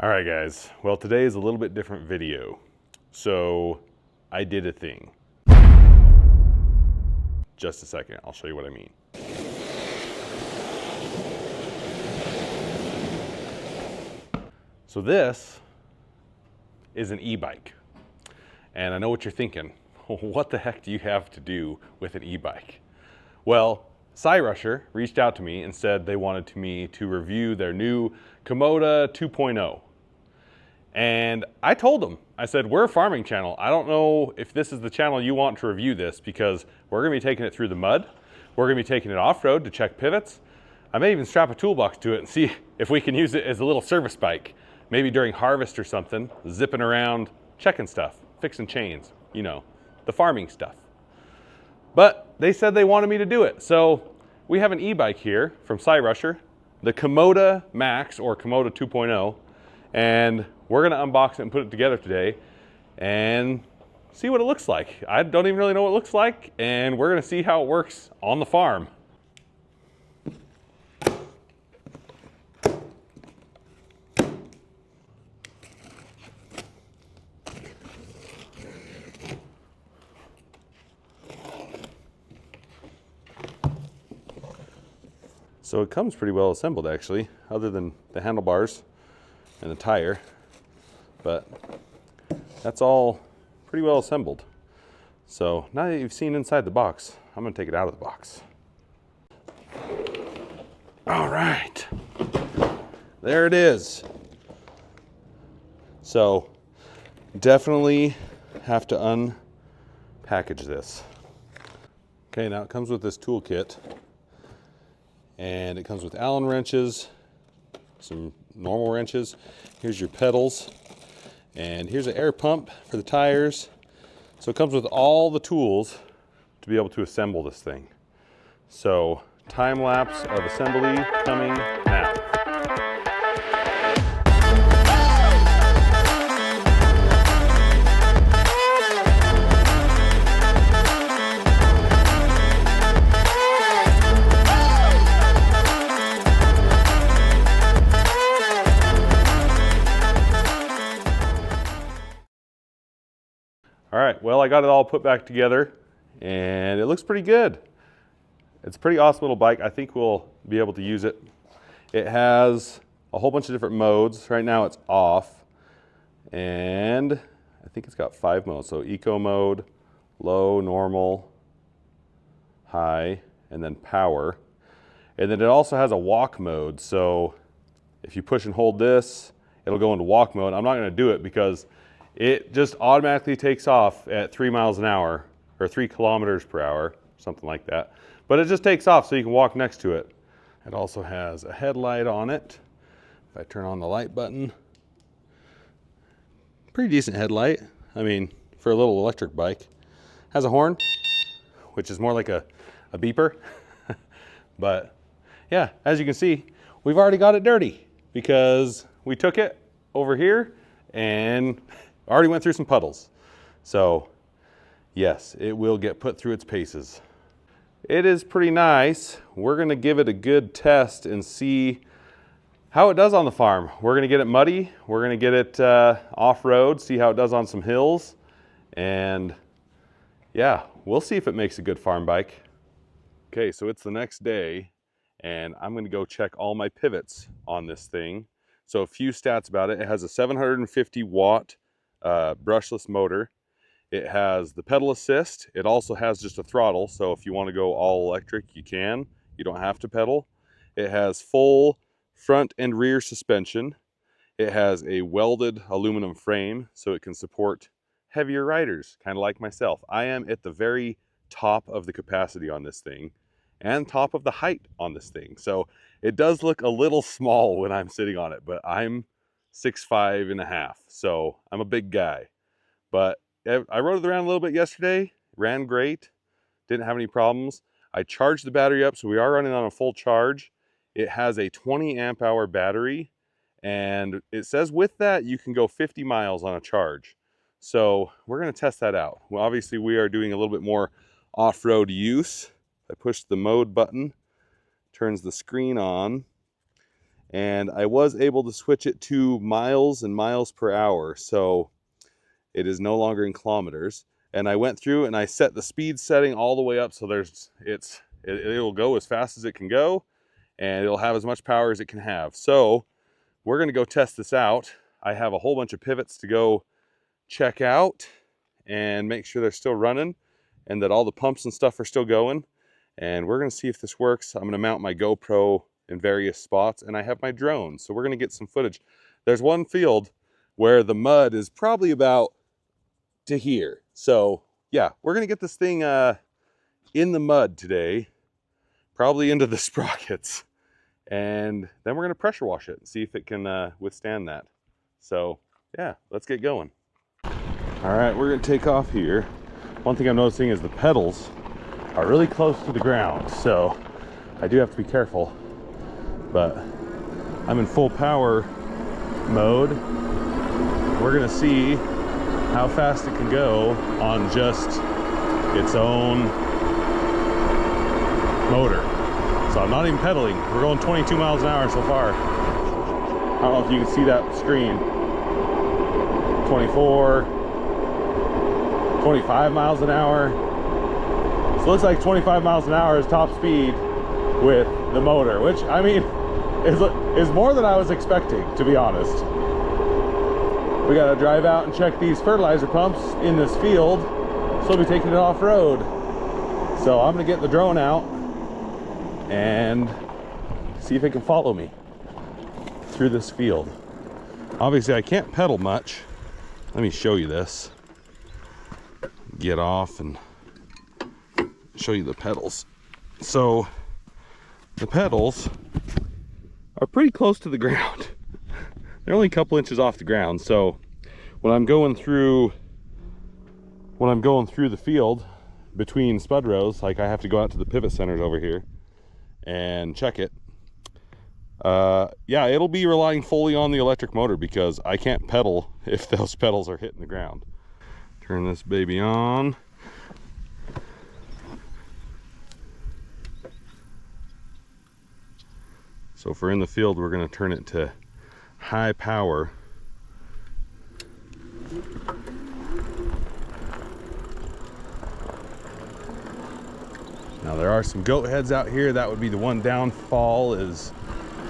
All right, guys. Well, today is a little bit different video. So I did a thing. Just a second, I'll show you what I mean. So this is an e-bike. And I know what you're thinking. What the heck do you have to do with an e-bike? Well, Cyrusher reached out to me and said they wanted me to review their new Kommoda 2.0. And I told them, I said, we're a farming channel. I don't know if this is the channel you want to review this, because we're gonna be taking it through the mud. We're gonna be taking it off-road to check pivots. I may even strap a toolbox to it and see if we can use it as a little service bike. Maybe during harvest or something, zipping around, checking stuff, fixing chains, you know, the farming stuff. But they said they wanted me to do it. So we have an e-bike here from Cyrusher, the Kommoda Max or Kommoda 2.0. And we're gonna unbox it and put it together today and see what it looks like. I don't even really know what it looks like, and we're gonna see how it works on the farm. So it comes pretty well assembled, actually, other than the handlebars and the tire, but that's all pretty well assembled. So now that you've seen inside the box, I'm gonna take it out of the box. All right, there it is. So definitely have to unpackage this. Okay, now it comes with this toolkit, and it comes with Allen wrenches, some normal wrenches. Here's your pedals, and here's an air pump for the tires. So it comes with all the tools to be able to assemble this thing. So time lapse of assembly coming now. All right, well, I got it all put back together and it looks pretty good. It's a pretty awesome little bike. I think we'll be able to use it. It has a whole bunch of different modes. Right now it's off, and I think it's got 5 modes. So eco mode, low, normal, high, and then power. And then it also has a walk mode. So if you push and hold this, it'll go into walk mode. I'm not gonna do it because it just automatically takes off at 3 miles an hour or 3 kilometers per hour, something like that. But it just takes off so you can walk next to it. It also has a headlight on it. If I turn on the light button, pretty decent headlight. I mean, for a little electric bike. Has a horn, which is more like a beeper. But yeah, as you can see, we've already got it dirty because we took it over here and already went through some puddles. So yes, it will get put through its paces. It is pretty nice. We're gonna give it a good test and see how it does on the farm. We're gonna get it muddy. We're gonna get it off-road, see how it does on some hills. And yeah, we'll see if it makes a good farm bike. Okay, so it's the next day and I'm gonna go check all my pivots on this thing. So a few stats about it. It has a 750 watt brushless motor. It has the pedal assist. It also has just a throttle, so if you want to go all electric, you can. You don't have to pedal. It has full front and rear suspension. It has a welded aluminum frame, so it can support heavier riders, kind of like myself. I am at the very top of the capacity on this thing and top of the height on this thing. So it does look a little small when I'm sitting on it, but I'm 6'5½", so I'm a big guy. But I rode it around a little bit yesterday, ran great, didn't have any problems. I charged the battery up, so we are running on a full charge. It has a 20 amp hour battery, and it says with that you can go 50 miles on a charge. So we're gonna test that out. Well, obviously we are doing a little bit more off-road use. I push the mode button, turns the screen on, and I was able to switch it to miles and miles per hour, so it is no longer in kilometers. And I went through and I set the speed setting all the way up so it'll go as fast as it can go, and it'll have as much power as it can have. So we're going to go test this out. I have a whole bunch of pivots to go check out and make sure they're still running and that all the pumps and stuff are still going. And we're going to see if this works. I'm going to mount my GoPro in various spots, and I have my drone, so we're going to get some footage. There's one field where the mud is probably about to here. So yeah, we're going to get this thing in the mud today, probably into the sprockets, and then we're going to pressure wash it and see if it can withstand that. So yeah, let's get going. All right, we're going to take off here. One thing I'm noticing is the pedals are really close to the ground, so I do have to be careful, but I'm in full power mode. We're going to see how fast it can go on just its own motor. So I'm not even pedaling. We're going 22 miles an hour so far. I don't know if you can see that screen. 24, 25 miles an hour. So it looks like 25 miles an hour is top speed with the motor, which, I mean, is more than I was expecting, to be honest. We gotta drive out and check these fertilizer pumps in this field, so we'll be taking it off-road. So I'm gonna get the drone out and see if it can follow me through this field. Obviously I can't pedal much. Let me show you this. Get off and show you the pedals. So the pedals are pretty close to the ground. They're only a couple inches off the ground. So when I'm going through the field between spud rows, like I have to go out to the pivot centers over here and check it. Yeah, it'll be relying fully on the electric motor because I can't pedal if those pedals are hitting the ground. Turn this baby on. So if we're in the field, we're going to turn it to high power. Now there are some goat heads out here. That would be the one downfall, is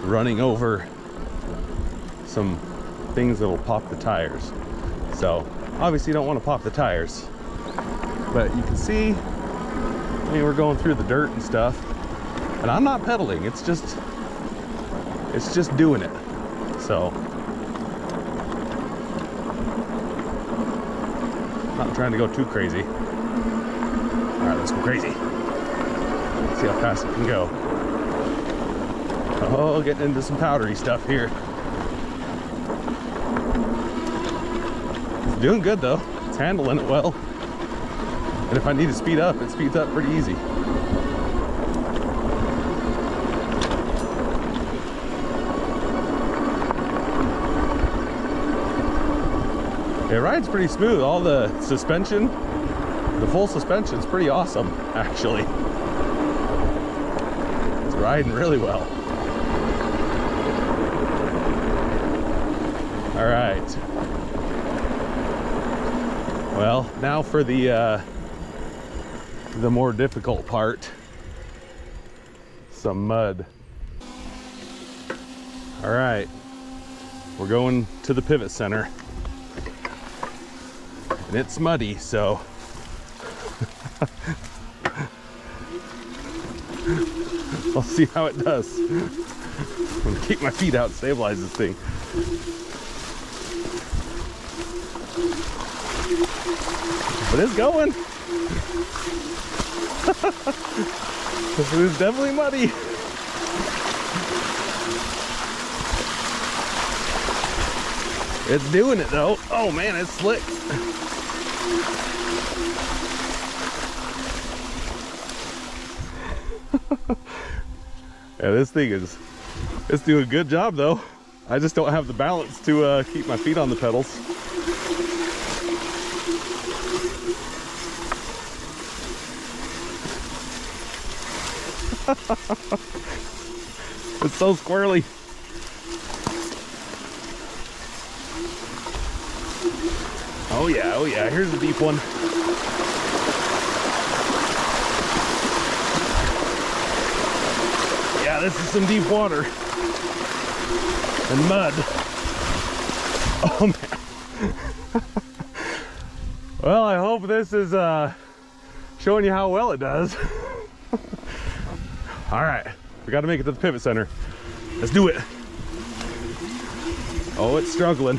running over some things that'll pop the tires. So obviously you don't want to pop the tires, but you can see, I mean, we're going through the dirt and stuff, and I'm not pedaling. It's just doing it. So not trying to go too crazy. All right, let's go crazy. See how fast it can go. Oh, getting into some powdery stuff here. It's doing good though. It's handling it well. And if I need to speed up, it speeds up pretty easy. It rides pretty smooth. All the suspension, the full suspension is pretty awesome, actually. It's riding really well. All right. Well, now for the more difficult part, some mud. All right, we're going to the pivot center. And it's muddy, so I'll see how it does. I'm gonna keep my feet out and stabilize this thing. But it's going. It is definitely muddy. It's doing it though. Oh man, it's slick. Yeah, this thing it's doing a good job though. I just don't have the balance to keep my feet on the pedals. It's so squirrely. Oh yeah, here's the deep one. Yeah, this is some deep water and mud. Oh man. Well, I hope this is showing you how well it does. All right, we got to make it to the pivot center. Let's do it. Oh, it's struggling.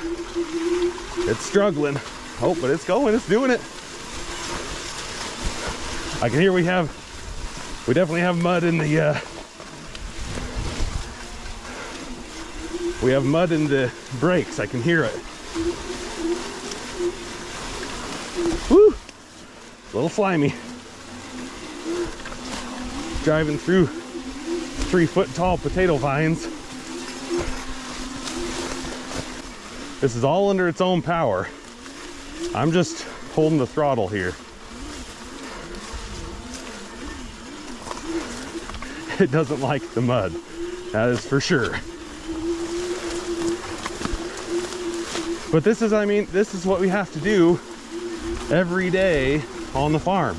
It's struggling. Oh, but it's going, it's doing it. I can hear we definitely have mud in the, we have mud in the brakes. I can hear it. Woo! A little slimy. Driving through 3-foot tall potato vines. This is all under its own power. I'm just holding the throttle here. It doesn't like the mud, that is for sure. But this is, I mean, this is what we have to do every day on the farm.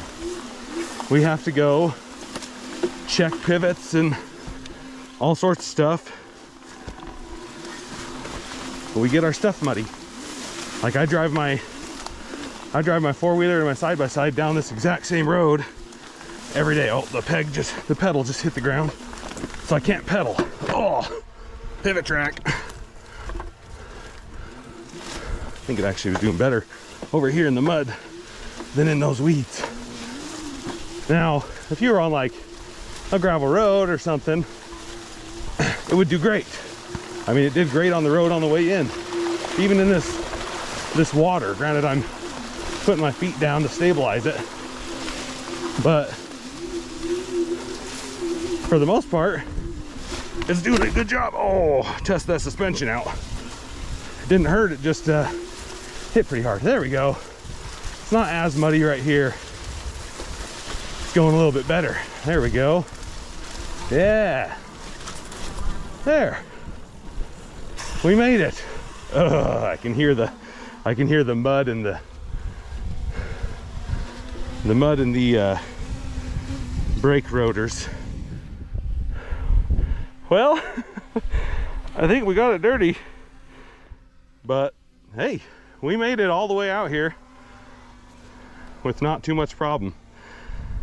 We have to go check pivots and all sorts of stuff. We get our stuff muddy. Like I drive my four-wheeler and my side-by-side down this exact same road every day. Oh, the pedal just hit the ground, so I can't pedal. Oh, pivot track. I think it actually was doing better over here in the mud than in those weeds. Now, if you were on like a gravel road or something, it would do great. I mean, it did great on the road on the way in. Even in this water, granted I'm putting my feet down to stabilize it, but for the most part, it's doing a good job. Oh, test that suspension out. It didn't hurt, it just hit pretty hard. There we go. It's not as muddy right here. It's going a little bit better. There we go. Yeah. There. We made it. Ugh, I can hear the mud and the mud and the brake rotors. Well, I think we got it dirty, but hey, we made it all the way out here with not too much problem.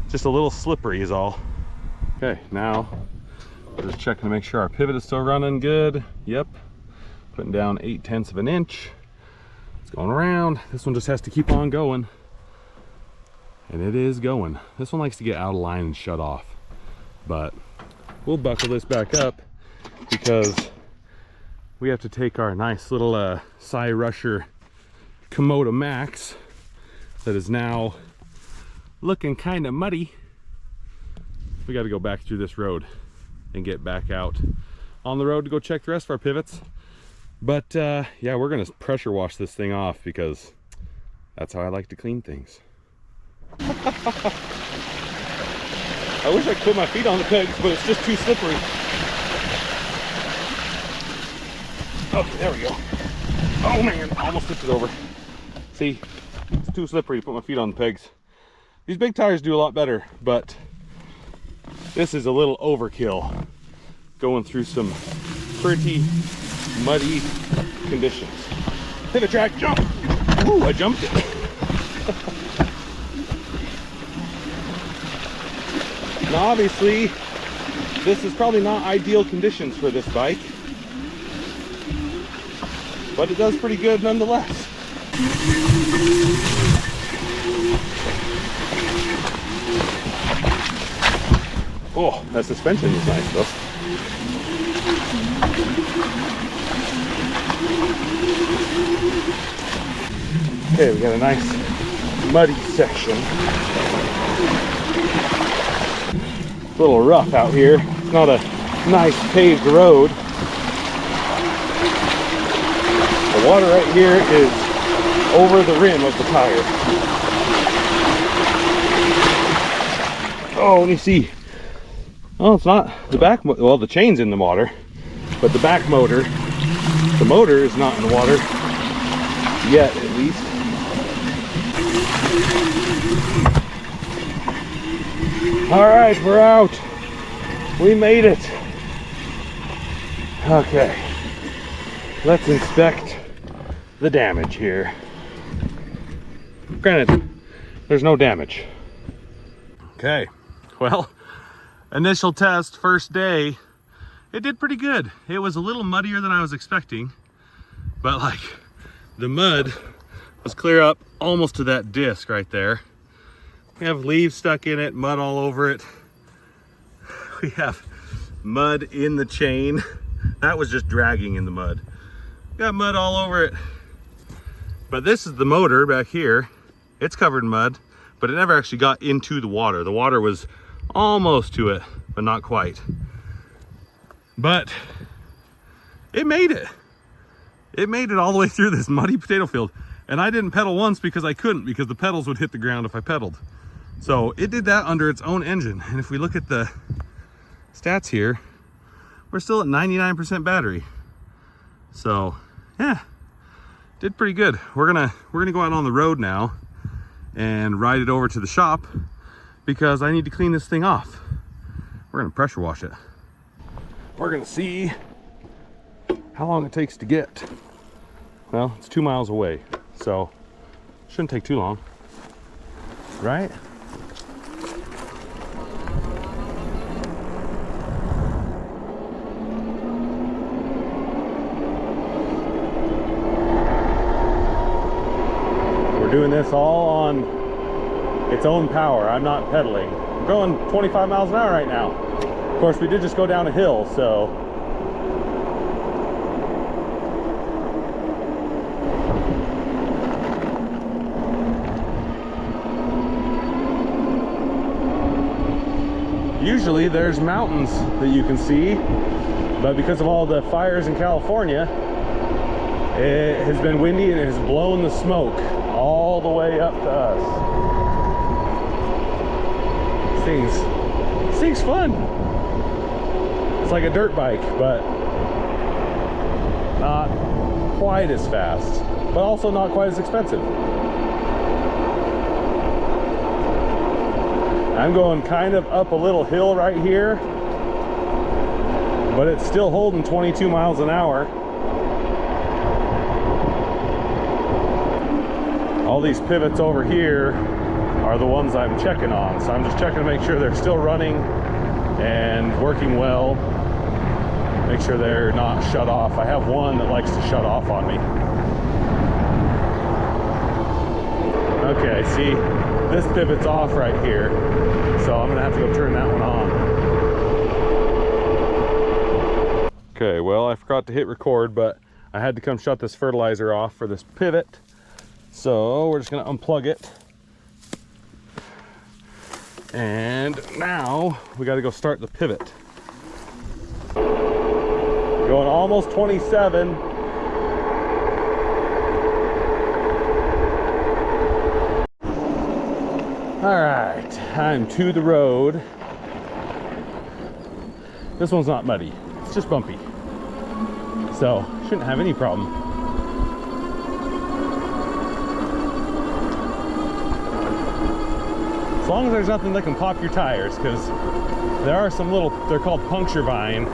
Just a little slippery is all. Okay, now we're just checking to make sure our pivot is still running good. Yep, putting down 0.8 of an inch. It's going around. This one just has to keep on going, and it is going. This one likes to get out of line and shut off, but we'll buckle this back up because we have to take our nice little Cyrusher Kommoda Max that is now looking kind of muddy. We got to go back through this road and get back out on the road to go check the rest of our pivots. But yeah, we're gonna pressure wash this thing off because that's how I like to clean things. I wish I could put my feet on the pegs, but it's just too slippery. Okay, there we go. Oh man, almost tipped it over. See, it's too slippery to put my feet on the pegs. These big tires do a lot better, but this is a little overkill going through some pretty muddy conditions. Pivot track, jump! Ooh, I jumped it. Now obviously, this is probably not ideal conditions for this bike, but it does pretty good nonetheless. Oh, that suspension is nice though. Okay, we got a nice muddy section. It's a little rough out here. It's not a nice paved road. The water right here is over the rim of the tire. Oh, let me see. Oh, it's not the back, well, the chain's in the water, but the back motor, the motor is not in the water. Yet, at least. All right, we're out. We made it. Okay, let's inspect the damage here. Granted, there's no damage. Okay, well, initial test, first day, it did pretty good. It was a little muddier than I was expecting, but like the mud was clear up almost to that disc right there. We have leaves stuck in it, mud all over it. We have mud in the chain. That was just dragging in the mud. Got mud all over it. But this is the motor back here. It's covered in mud, but it never actually got into the water. The water was almost to it, but not quite. But it made it. It made it all the way through this muddy potato field. And I didn't pedal once because I couldn't, because the pedals would hit the ground if I pedaled. So it did that under its own engine. And if we look at the stats here, we're still at 99% battery. So yeah, did pretty good. We're gonna go out on the road now and ride it over to the shop because I need to clean this thing off. We're gonna pressure wash it. We're gonna see how long it takes to get. Well, it's 2 miles away, so shouldn't take too long, right? We're doing this all on its own power. I'm not pedaling. I'm going 25 miles an hour right now. Of course, we did just go down a hill, so usually there's mountains that you can see, but because of all the fires in California, it has been windy and it has blown the smoke all the way up to us. This thing's fun. It's like a dirt bike, but not quite as fast, but also not quite as expensive. I'm going kind of up a little hill right here, but it's still holding 22 miles an hour. All these pivots over here are the ones I'm checking on. So I'm just checking to make sure they're still running and working well. Make sure they're not shut off. I have one that likes to shut off on me. Okay, see, this pivot's off right here. So I'm gonna have to go turn that one on. Okay, well, I forgot to hit record, but I had to come shut this fertilizer off for this pivot. So we're just gonna unplug it. And now we gotta go start the pivot. Going almost 27. All right, I'm to the road. This one's not muddy, it's just bumpy. So shouldn't have any problem. As long as there's nothing that can pop your tires, because there are some little, they're called puncture vine,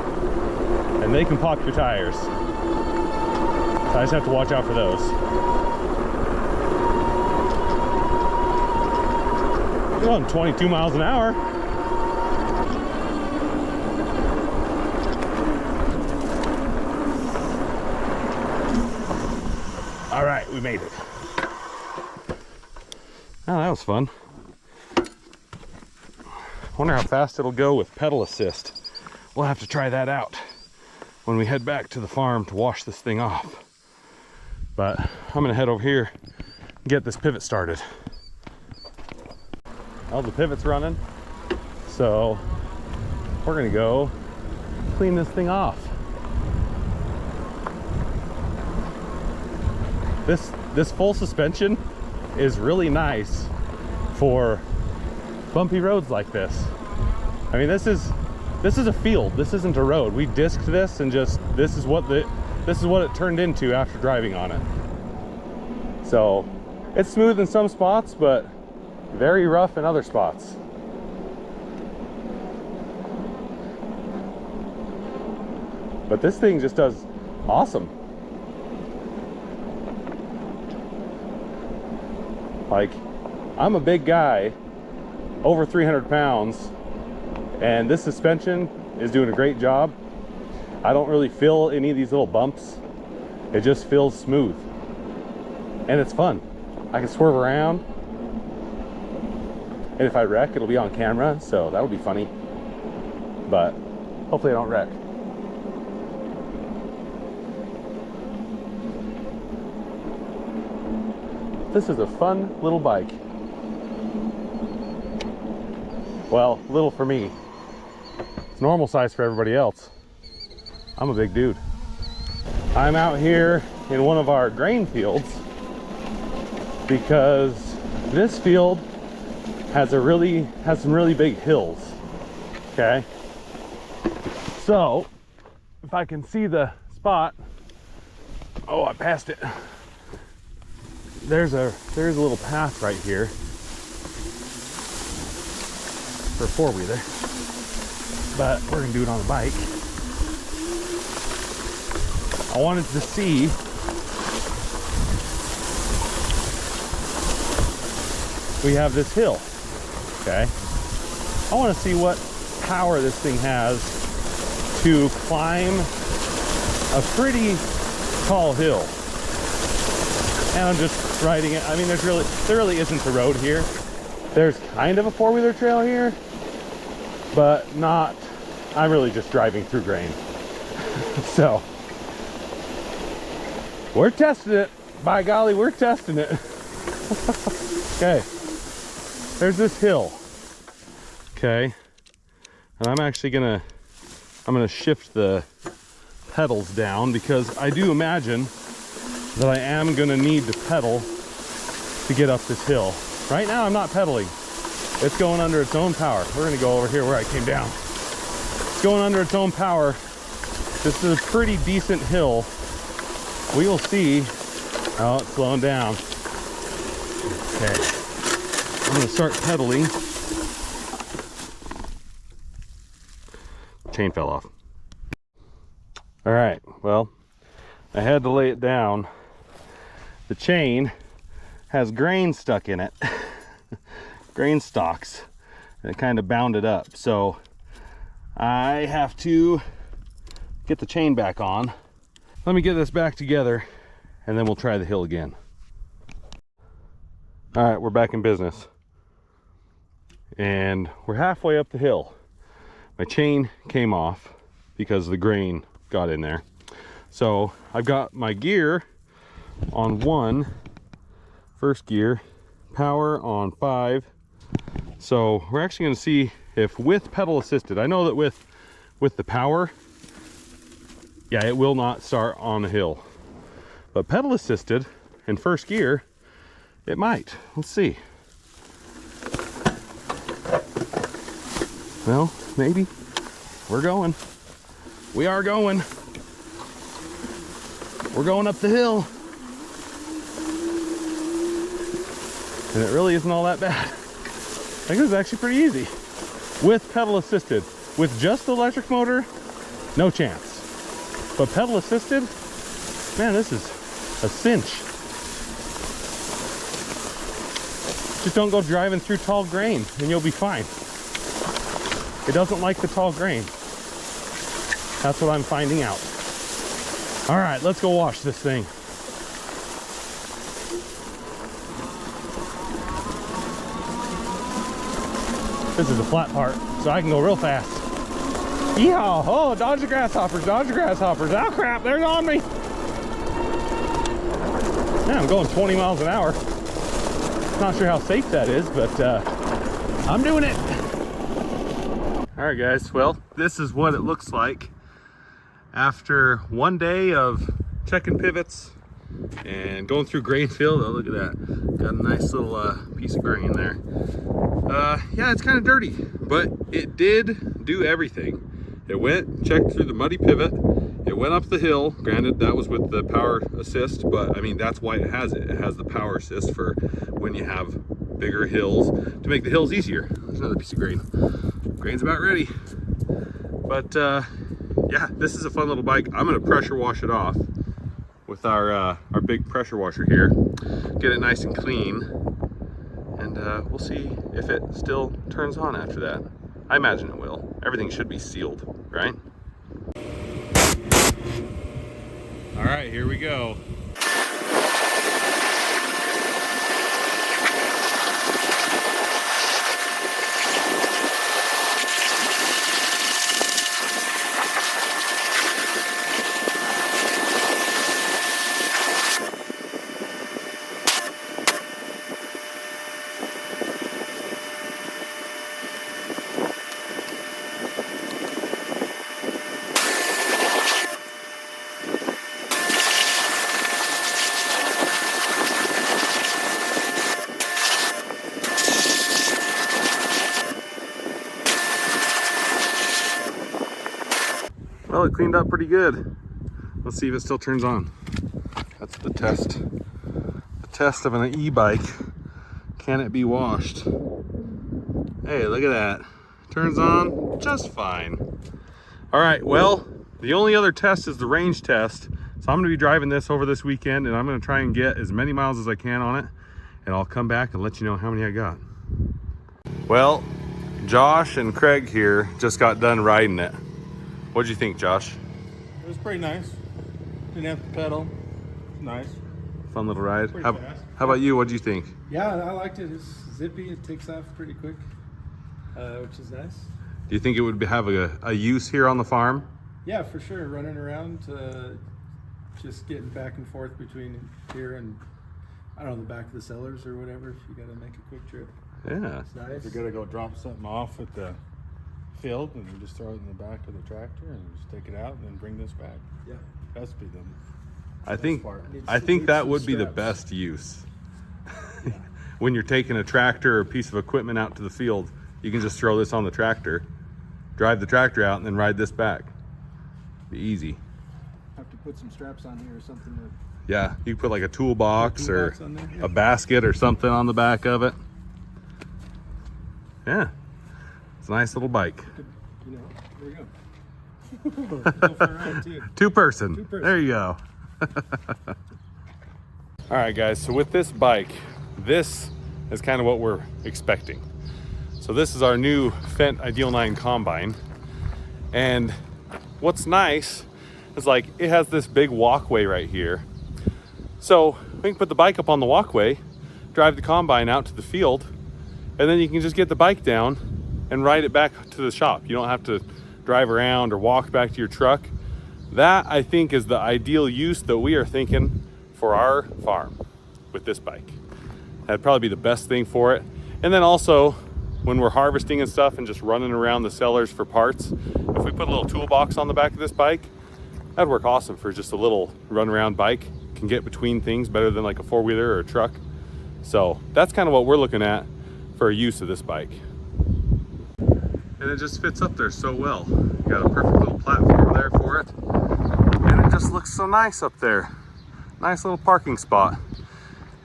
and they can pop your tires. So I just have to watch out for those. You're going 22 miles an hour. All right, we made it. Oh, that was fun. Wonder how fast it'll go with pedal assist. We'll have to try that out when we head back to the farm to wash this thing off. But I'm gonna head over here and get this pivot started. Well, the pivot's running, so we're gonna go clean this thing off. This full suspension is really nice for bumpy roads like this. I mean, this is a field. This isn't a road. We disked this and just this is what it turned into after driving on it. So it's smooth in some spots, but very rough in other spots. But this thing just does awesome. Like, I'm a big guy, over 300 pounds, and this suspension is doing a great job. I don't really feel any of these little bumps. It just feels smooth. And it's fun. I can swerve around. And if I wreck, it'll be on camera, so that would be funny. But hopefully I don't wreck. This is a fun little bike. Well, little for me. It's normal size for everybody else. I'm a big dude. I'm out here in one of our grain fields because this field has some really big hills. Okay. So if I can see the spot, oh, I passed it. There's a little path right here for a four-wheeler, but we're gonna do it on a bike. I wanted to see we have this hill, okay? I want to see what power this thing has to climb a pretty tall hill. And I'm just riding it. I mean, there really isn't a road here. There's kind of a four-wheeler trail here, but not. I'm really just driving through grain. So we're testing it. By golly, we're testing it. Okay, there's this hill. Okay, and I'm actually gonna shift the pedals down because I do imagine that I am gonna need to pedal to get up this hill. Right now I'm not pedaling. It's going under its own power. We're gonna go over here where I came down. It's going under its own power. This is a pretty decent hill. We will see. Oh, it's slowing down. Okay, I'm gonna start pedaling. Chain fell off. All right, well, I had to lay it down. The chain has grain stuck in it. Grain stalks, and it kind of bound it up. So I have to get the chain back on. Let me get this back together and then we'll try the hill again. All right, we're back in business. And we're halfway up the hill. My chain came off because the grain got in there. So I've got my gear on first gear, power on 5. So we're actually going to see if with pedal assisted, I know that with the power, yeah, it will not start on the hill, but pedal assisted in first gear, it might. Let's see. Well, maybe. We're going. We are going. We're going up the hill. And it really isn't all that bad. I think it's actually pretty easy. With pedal assisted. With just the electric motor, no chance. But pedal assisted, man, this is a cinch. Just don't go driving through tall grain and you'll be fine. It doesn't like the tall grain. That's what I'm finding out. All right, let's go wash this thing. This is the flat part, so I can go real fast. Yeehaw! Oh, dodge the grasshoppers, dodge the grasshoppers. Oh crap, they're on me. Yeah, I'm going 20 miles an hour. Not sure how safe that is, but I'm doing it. All right, guys, well, this is what it looks like after one day of checking pivots and going through grain field. Oh, look at that. Got a nice little piece of grain there. Yeah, it's kind of dirty, but it did do everything. It went, checked through the muddy pivot. It went up the hill. Granted, that was with the power assist, but I mean, that's why it has it. It has the power assist for when you have bigger hills, to make the hills easier. There's another piece of grain. Grain's about ready. But yeah, this is a fun little bike. I'm gonna pressure wash it off with our big pressure washer here. Get it nice and clean. And we'll see if it still turns on after that. I imagine it will. Everything should be sealed, right? All right, here we go. Well, it cleaned up pretty good. Let's see if it still turns on. That's the test. The test of an e-bike. Can it be washed? Hey, look at that. Turns on just fine. All right, well, the only other test is the range test. So I'm gonna be driving this over this weekend, and I'm gonna try and get as many miles as I can on it, and I'll come back and let you know how many I got. Well, Josh and Craig here just got done riding it. What'd you think, Josh? It was pretty nice. Didn't have to pedal. Nice. Fun little ride. Pretty How fast. about you? What'd you think? Yeah, I liked it. It's zippy. It takes off pretty quick, which is nice. Do you think it would have a use here on the farm? Yeah, for sure. Running around, just getting back and forth between here and, I don't know, the back of the cellars or whatever, if you got to make a quick trip. Yeah. It's nice. If you're gonna go drop something off at the field, and you just throw it in the back of the tractor and just take it out and then bring this back. Yeah. That's be them. I think Needs that some would be the straps. best use. When you're taking a tractor or a piece of equipment out to the field, you can just throw this on the tractor, drive the tractor out, and then ride this back. Be easy. Have to put some straps on here or something. Yeah, you can put like a toolbox or Toolbox on there, yeah. a basket or something on the back of it. Yeah, it's a nice little bike. You know, there you go. Go for a ride too. Two person. Two-person. There you go. All right, guys, so with this bike, this is kind of what we're expecting. So this is our new Fendt Ideal 9 Combine. And what's nice is like it has this big walkway right here. So we can put the bike up on the walkway, drive the Combine out to the field, and then you can just get the bike down and ride it back to the shop. You don't have to drive around or walk back to your truck. That, I think, is the ideal use that we are thinking for our farm with this bike. That'd probably be the best thing for it. And then also, when we're harvesting and stuff and just running around the cellars for parts, if we put a little toolbox on the back of this bike, that'd work awesome for just a little run around bike. Can get between things better than like a four-wheeler or a truck. So that's kind of what we're looking at for a use of this bike. And it just fits up there so well. You got a perfect little platform there for it. And it just looks so nice up there. Nice little parking spot.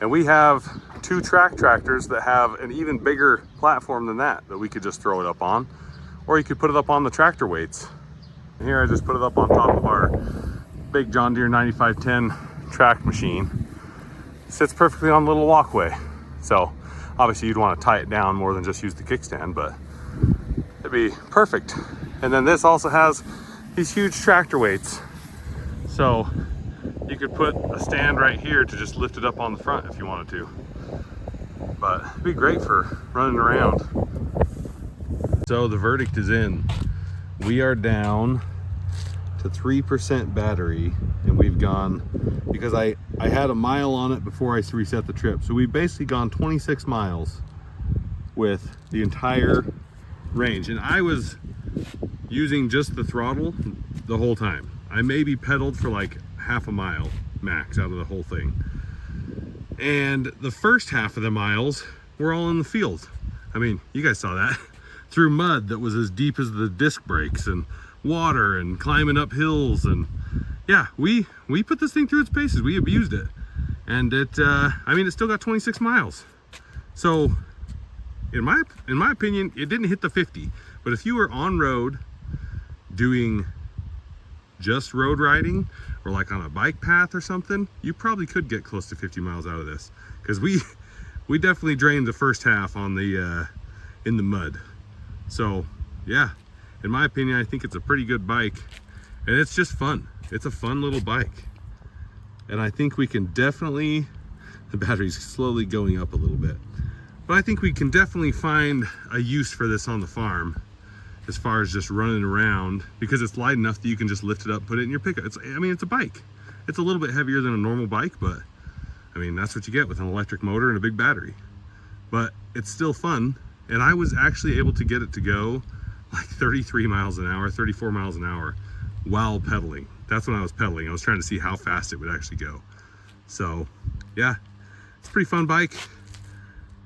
And we have two tractors that have an even bigger platform than that we could just throw it up on. Or you could put it up on the tractor weights. And here I just put it up on top of our big John Deere 9510 track machine. It sits perfectly on the little walkway. So obviously you'd want to tie it down more than just use the kickstand, but it'd be perfect. And then this also has these huge tractor weights. So you could put a stand right here to just lift it up on the front if you wanted to. But it'd be great for running around. So the verdict is in. We are down to 3% battery, and we've gone, because I had a mile on it before I reset the trip. So we've basically gone 26 miles with the entire range. And I was using just the throttle the whole time. I maybe pedaled for like half a mile max out of the whole thing. And the first half of the miles were all in the field. I mean, you guys saw that. Through mud that was as deep as the disc brakes, and water, and climbing up hills, and yeah, we put this thing through its paces. We abused it, and it I mean, it still got 26 miles. So in my opinion, it didn't hit the 50, but if you were on road doing just road riding or like on a bike path or something, you probably could get close to 50 miles out of this, because we definitely drained the first half on the in the mud. So yeah, in my opinion, I think it's a pretty good bike, and it's just fun. It's a fun little bike, and I think we can definitely, the battery's slowly going up a little bit, but I think we can definitely find a use for this on the farm, as far as just running around, because it's light enough that you can just lift it up, put it in your pickup. I mean, it's a bike. It's a little bit heavier than a normal bike, but I mean, that's what you get with an electric motor and a big battery. But it's still fun, and I was actually able to get it to go like 33 miles an hour, 34 miles an hour while pedaling. That's when I was pedaling. I was trying to see how fast it would actually go. So yeah, it's a pretty fun bike.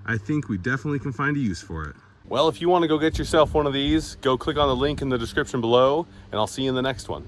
I think we definitely can find a use for it. Well, if you want to go get yourself one of these, go click on the link in the description below, and I'll see you in the next one.